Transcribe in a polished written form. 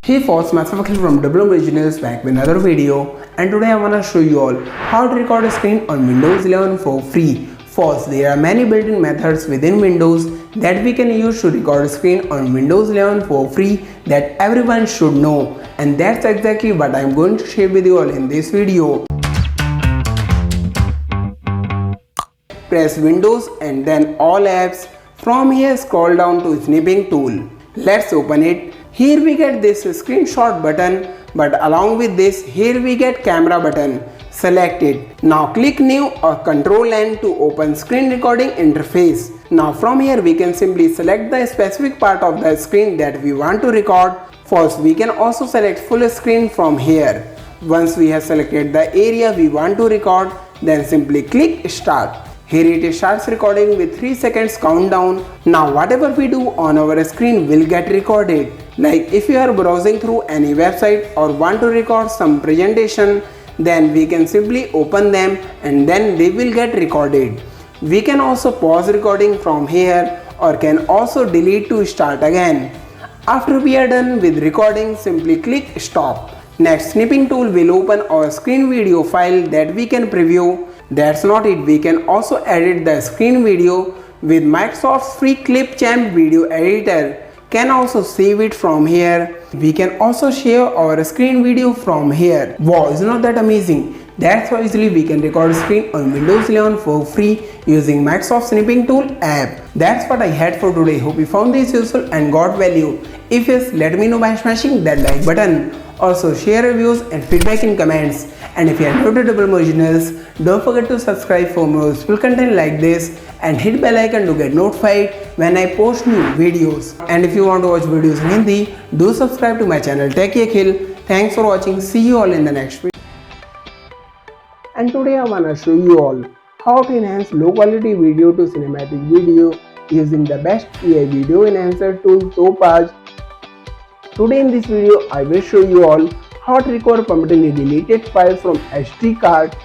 Hey folks, myself Akhil from Originals back with another video, and today I wanna show you all how to record a screen on Windows 11 for free. First, there are many built-in methods within Windows that we can use to record a screen on Windows 11 for free that everyone should know, and that's exactly what I'm going to share with you all in this video. Press Windows and then All Apps. From here scroll down to Snipping Tool. Let's open it. Here we get this screenshot button, but along with this here we get camera button. Select it. Now click New or Control N to open screen recording interface. Now from here we can simply select the specific part of the screen that we want to record. First we can also select full screen from here. Once we have selected the area we want to record, then simply click Start. Here it starts recording with 3 seconds countdown. Now whatever we do on our screen will get recorded. Like if you are browsing through any website or want to record some presentation, then we can simply open them and then they will get recorded. We can also pause recording from here or can also delete to start again. After we are done with recording, simply click Stop. Next, Snipping Tool will open our screen video file that we can preview. That's not it, we can also edit the screen video with Microsoft's free Clip Champ video editor. Can also save it from here. We can also share our screen video from here. Wow, isn't not that amazing? That's how easily we can record a screen on Windows 11 for free using Microsoft Snipping Tool app. That's what I had for today. Hope you found this useful and got value. If yes, let me know by smashing that like button. Also share reviews and feedback in comments. And if you are new to Originals, don't forget to subscribe for more useful content like this and hit bell icon to get notified when I post new videos. And if you want to watch videos in Hindi, do subscribe to my channel Techie Akhil. Thanks for watching. See you all in the next video. And today I wanna show you all how to enhance low quality video to cinematic video using the best AI video enhancer tool Topaz. Today in this video I will show you all how to recover permanently deleted files from SD card